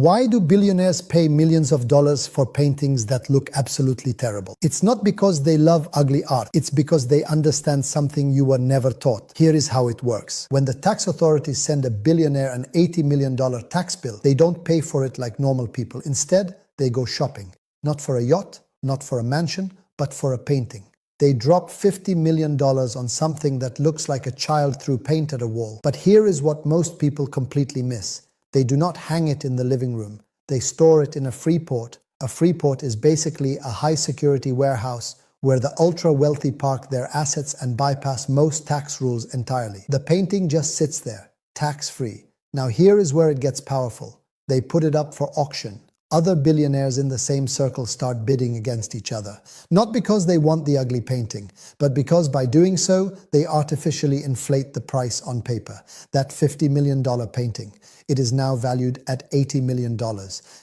Why do billionaires pay millions of dollars for paintings that look absolutely terrible? It's not because they love ugly art. It's because they understand something you were never taught. Here is how it works. When the tax authorities send a billionaire an $80 million tax bill, they don't pay for it like normal people. Instead, they go shopping. Not for a yacht, not for a mansion, but for a painting. They drop $50 million on something that looks like a child threw paint at a wall. But here is what most people completely miss. They do not hang it in the living room. They store it in a free port. A free port is basically a high-security warehouse where the ultra-wealthy park their assets and bypass most tax rules entirely. The painting just sits there, tax-free. Now here is where it gets powerful. They put it up for auction. Other billionaires in the same circle start bidding against each other. Not because they want the ugly painting, but because by doing so, they artificially inflate the price on paper. That $50 million painting. It is now valued at $80 million.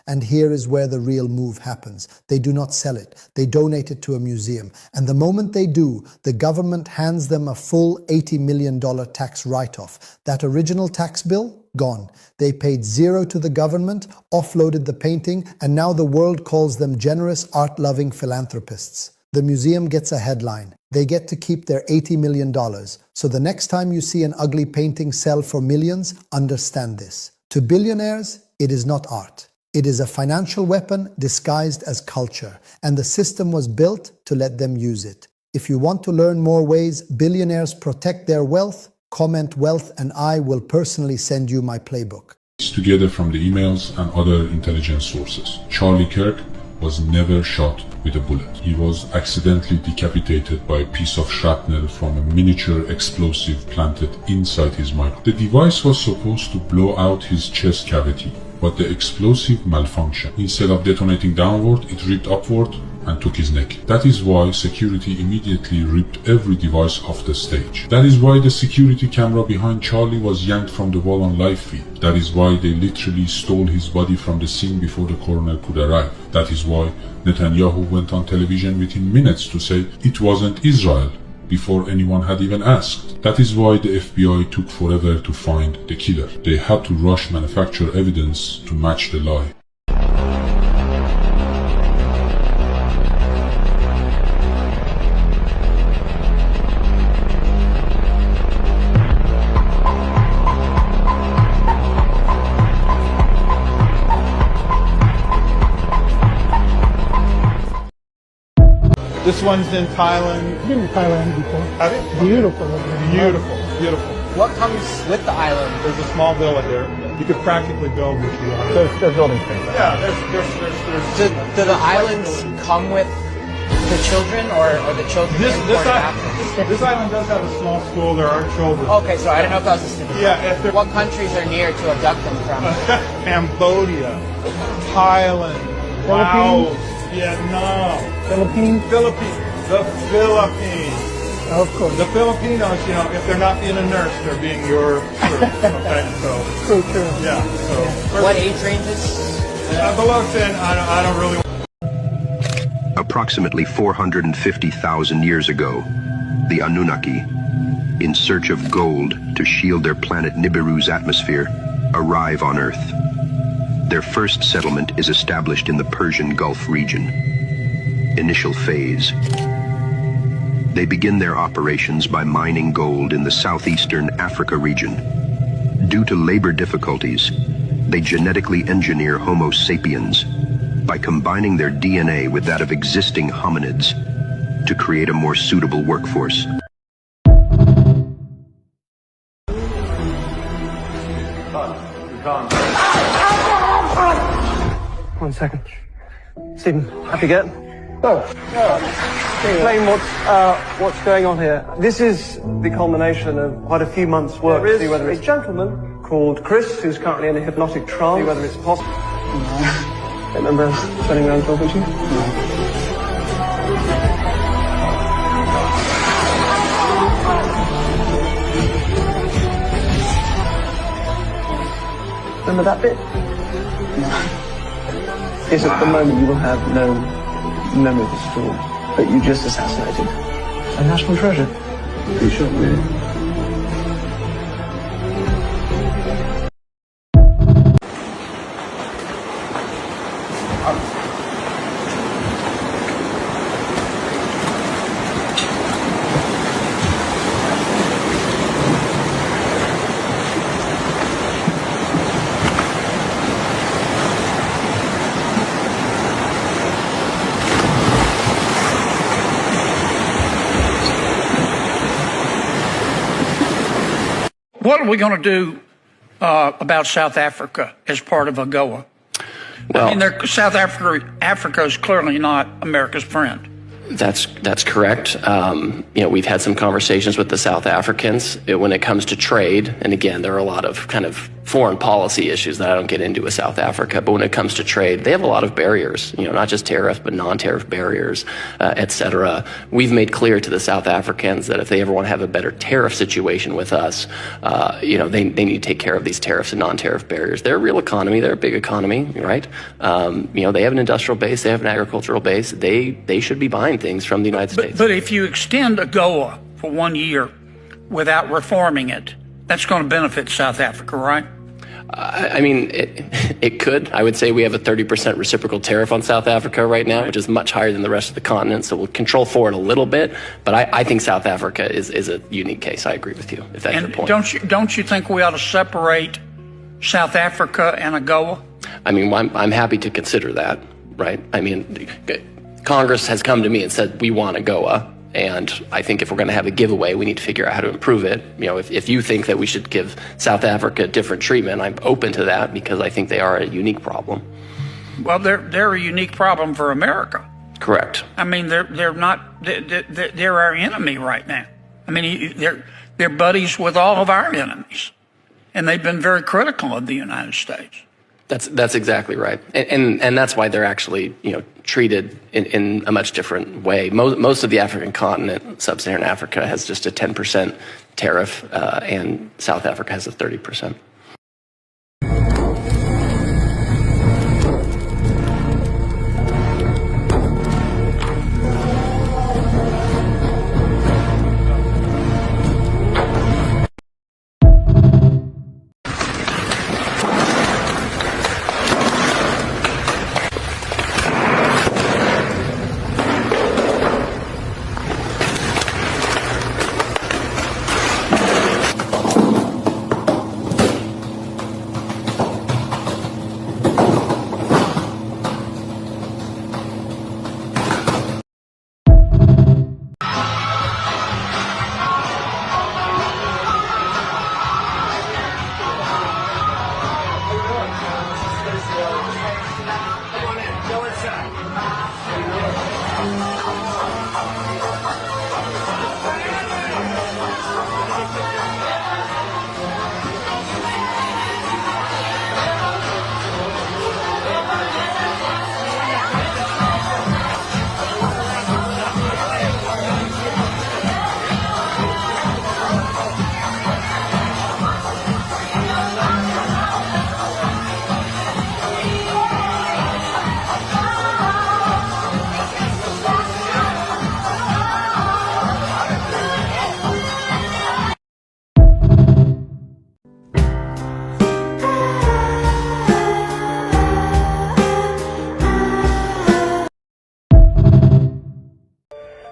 And here is where the real move happens. They do not sell it. They donate it to a museum. And the moment they do, the government hands them a full $80 million tax write-off. That original tax bill? Gone. They paid zero to the government, offloaded the painting, and now the world calls them generous, art-loving philanthropists. The museum gets a headline. They get to keep their $80 million. So the next time you see an ugly painting sell for millions, understand this. To billionaires, it is not art. It is a financial weapon disguised as culture, and the system was built to let them use it. If you want to learn more ways billionaires protect their wealth, comment wealth and I will personally send you my playbook. Together from the emails and other intelligence sources. Charlie Kirk was never shot with a bullet. He was accidentally decapitated by a piece of shrapnel from a miniature explosive planted inside his micro. The device was supposed to blow out his chest cavity, but the explosive malfunctioned. Instead of detonating downward, it ripped upward and took his neck. That is why security immediately ripped every device off the stage. That is why the security camera behind Charlie was yanked from the wall on live feed. That is why they literally stole his body from the scene before the coroner could arrive. That is why Netanyahu went on television within minutes to say it wasn't Israel before anyone had even asked. That is why the FBI took forever to find the killer. They had to rush manufacture evidence to match the lie. This one's in Thailand. Been to Thailand before. Have you? Beautiful. Beautiful, beautiful. What comes with the island? There's a small villa there. You could practically build what you want. So there's building space. Yeah, there's Do the islands come with the children, or the children imported after? This island does have a small school. There are children. Okay, so I don't know if that was a stupid. Yeah, if What countries are near to abduct them from? Cambodia, Thailand, Laos, Vietnam, Philippines? The Philippines. Of course. The Filipinos, you know, if they're not being a nurse, they're being your crew. Okay, so. True. Yeah, so. What age ranges? Below 10, I don't really. Approximately 450,000 years ago, the Anunnaki, in search of gold to shield their planet Nibiru's atmosphere, arrive on Earth. Their first settlement is established in the Persian Gulf region. Initial phase. They begin their operations by mining gold in the southeastern Africa region. Due to labor difficulties, they genetically engineer Homo sapiens by combining their DNA with that of existing hominids to create a more suitable workforce. 1 second. Stephen, I forget. Explain what's going on here. This is the culmination of quite a few months' work to see whether it's a gentleman called Chris, who's currently in a hypnotic trance, see whether it's possible. No. Remember spending around talking to you? No. Remember that bit? No. Yes, at the moment you will have no memory of the story, but you just assassinated a national treasure. You shot me. What are we going to do about South Africa as part of AGOA? Well, I mean, South Africa is clearly not America's friend. That's correct. We've had some conversations with the South Africans when it comes to trade. And again, there are a lot of kind of foreign policy issues that I don't get into with South Africa. But when it comes to trade, they have a lot of barriers, not just tariffs, but non-tariff barriers, et cetera. We've made clear to the South Africans that if they ever want to have a better tariff situation with us, they need to take care of these tariffs and non-tariff barriers. They're a real economy. They're a big economy, right? They have an industrial base. They have an agricultural base. They should be buying things from the United States. But if you extend AGOA for 1 year without reforming it, that's going to benefit South Africa, right? I mean, it could. I would say we have a 30% reciprocal tariff on South Africa right now, which is much higher than the rest of the continent. So we'll control for it a little bit. But I think South Africa is a unique case. I agree with you, if that's your point. Don't you think we ought to separate South Africa and AGOA? I mean, I'm happy to consider that, right? I mean, Congress has come to me and said, we want AGOA. And I think if we're going to have a giveaway, we need to figure out how to improve it. If you think that we should give South Africa different treatment, I'm open to that because I think they are a unique problem. Well, they're a unique problem for America. Correct. I mean, they're our enemy right now. I mean, they're buddies with all of our enemies, and they've been very critical of the United States. That's exactly right, and that's why they're actually treated in a much different way. Most of the African continent, sub-Saharan Africa, has just a 10% tariff, and South Africa has a 30%.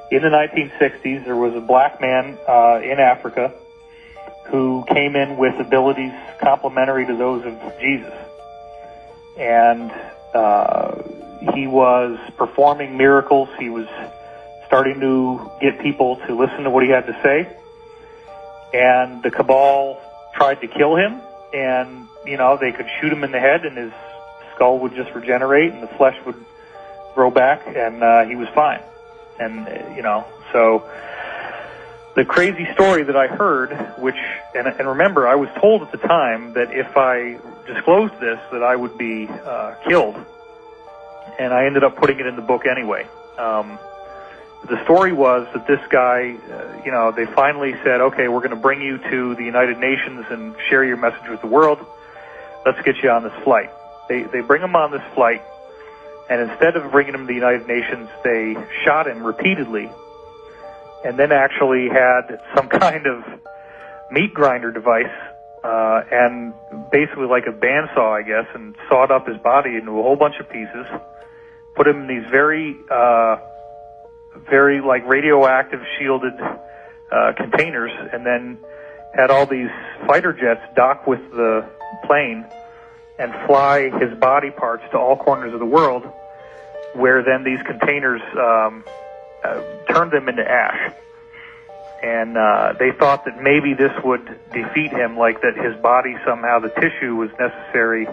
In the 1960s, there was a black man in Africa who came in with abilities complementary to those of Jesus. And he was performing miracles. He was starting to get people to listen to what he had to say. And the cabal tried to kill him. And, they could shoot him in the head and his skull would just regenerate and the flesh would grow back and he was fine. And, so the crazy story that I heard, and remember, I was told at the time that if I disclosed this, that I would be killed. And I ended up putting it in the book anyway. The story was that this guy, they finally said, okay, we're going to bring you to the United Nations and share your message with the world. Let's get you on this flight. They bring him on this flight. And instead of bringing him to the United Nations, they shot him repeatedly and then actually had some kind of meat grinder device and basically like a bandsaw, I guess, and sawed up his body into a whole bunch of pieces, put him in these very like radioactive shielded containers, and then had all these fighter jets dock with the plane and fly his body parts to all corners of the world, where then these containers turned them into ash. And they thought that maybe this would defeat him, like that his body somehow, the tissue was necessary.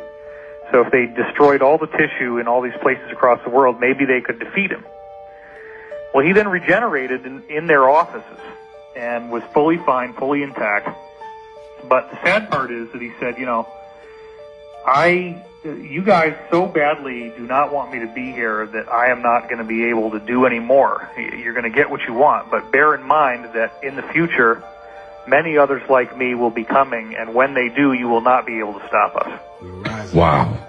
So if they destroyed all the tissue in all these places across the world, maybe they could defeat him. Well, he then regenerated in their offices and was fully fine, fully intact. But the sad part is that he said, you know, you guys so badly do not want me to be here that I am not going to be able to do any more. You're going to get what you want, but bear in mind that in the future, many others like me will be coming, and when they do, you will not be able to stop us. Wow.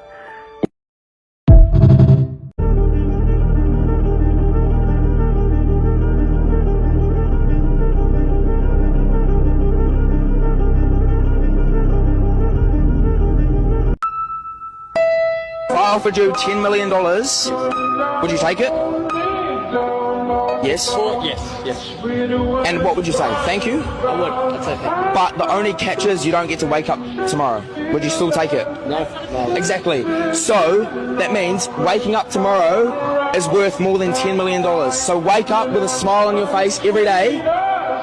If I offered you $10 million, would you take it? Yes? Yes. And what would you say? Thank you? I would. I'd say thank you. But the only catch is you don't get to wake up tomorrow. Would you still take it? No. Exactly. So, that means waking up tomorrow is worth more than $10 million. So wake up with a smile on your face every day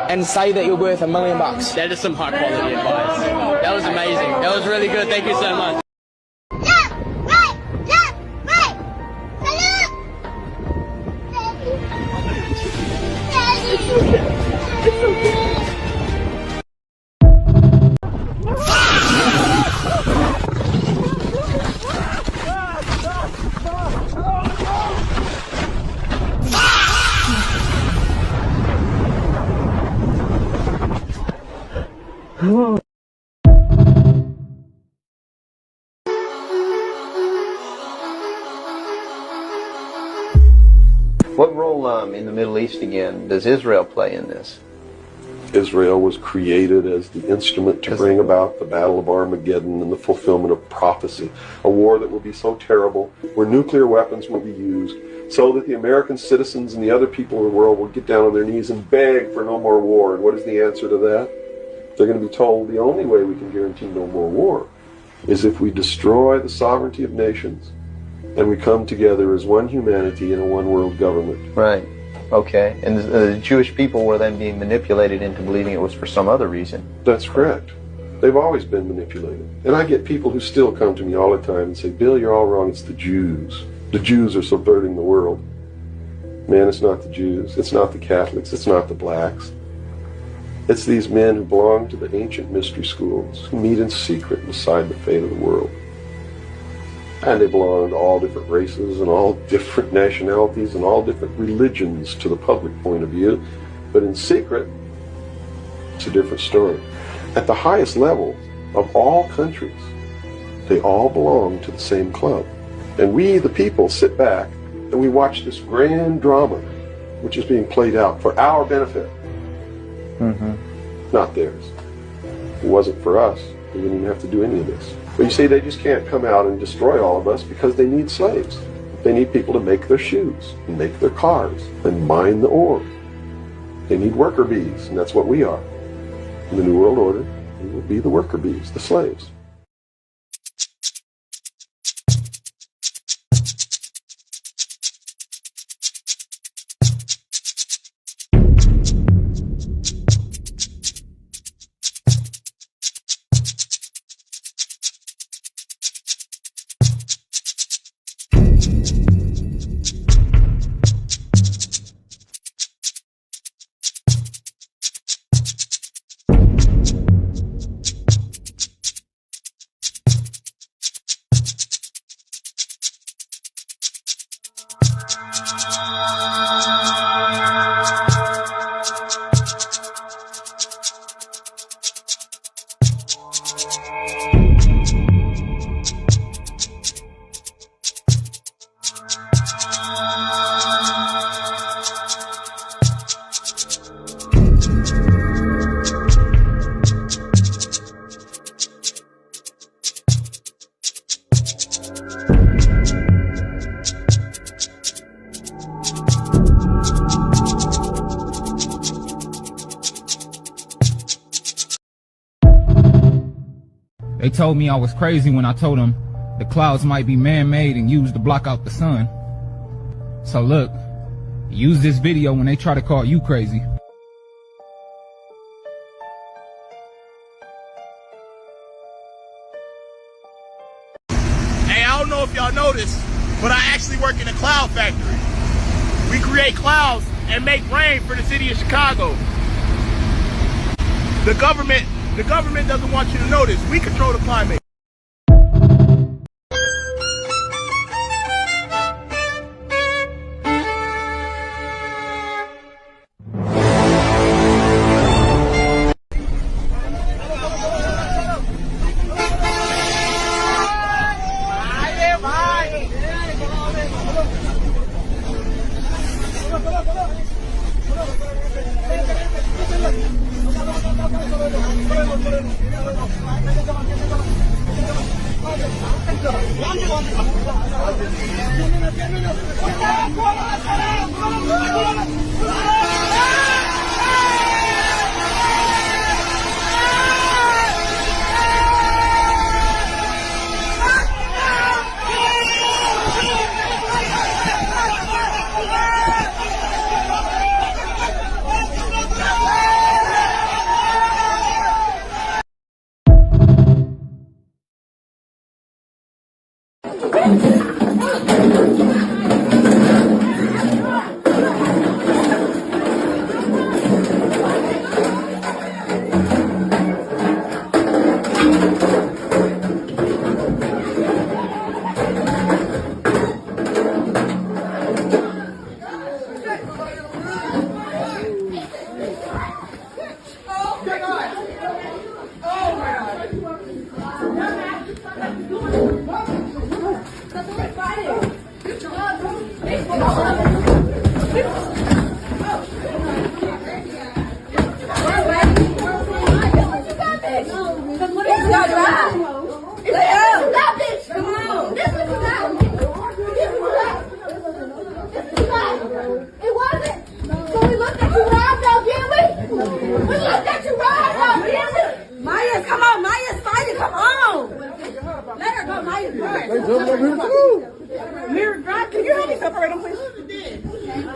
and say that you're worth $1 million. That is some high quality advice. That was amazing. That was really good. Thank you so much. What role in the Middle East again does Israel play in this? Israel was created as the instrument to bring about the Battle of Armageddon and the fulfillment of prophecy, a war that will be so terrible, where nuclear weapons will be used, so that the American citizens and the other people in the world will get down on their knees and beg for no more war. And what is the answer to that? They're going to be told the only way we can guarantee no more war is if we destroy the sovereignty of nations and we come together as one humanity in a one world government. Right. Okay. And the Jewish people were then being manipulated into believing it was for some other reason. That's correct. They've always been manipulated. And I get people who still come to me all the time and say, Bill, you're all wrong. It's the Jews. The Jews are subverting the world. Man, it's not the Jews. It's not the Catholics. It's not the blacks. It's these men who belong to the ancient mystery schools, who meet in secret and decide the fate of the world. And they belong to all different races and all different nationalities and all different religions to the public point of view. But in secret, it's a different story. At the highest level of all countries, they all belong to the same club. And we, the people, sit back and we watch this grand drama which is being played out for our benefit. Not theirs. If it wasn't for us, we wouldn't even have to do any of this. But you see, they just can't come out and destroy all of us because they need slaves. They need people to make their shoes, and make their cars, and mine the ore. They need worker bees, and that's what we are. In the New World Order, we will be the worker bees, the slaves. They told me I was crazy when I told them the clouds might be man-made and used to block out the sun. So look, use this video when they try to call you crazy. notice, but I actually work in a cloud factory. We create clouds and make rain for the city of Chicago. The government doesn't want you to know this. We control the climate.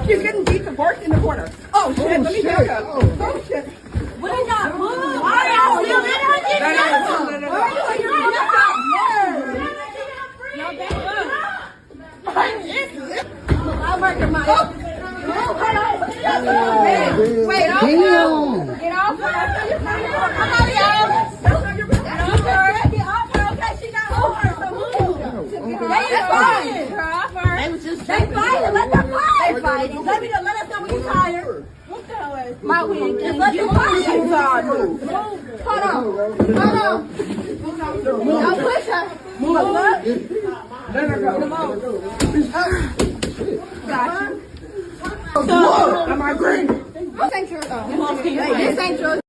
She's getting beat to pork in the corner. Oh shit, let me back up. Oh shit. What is that? Why are you I'm working my wait, get off her. Come on, y'all. Get off her. Get off her. Okay, she got over. So move. That's fine. Get off her. They fighting. Let them fight. They fighting. Let us know when you're tired. What the hell is my wig? Just let them fight. Move. Hold on. Don't push her. Move. Let her go. Come on. Got you. Am I green? This ain't yours. This ain't yours.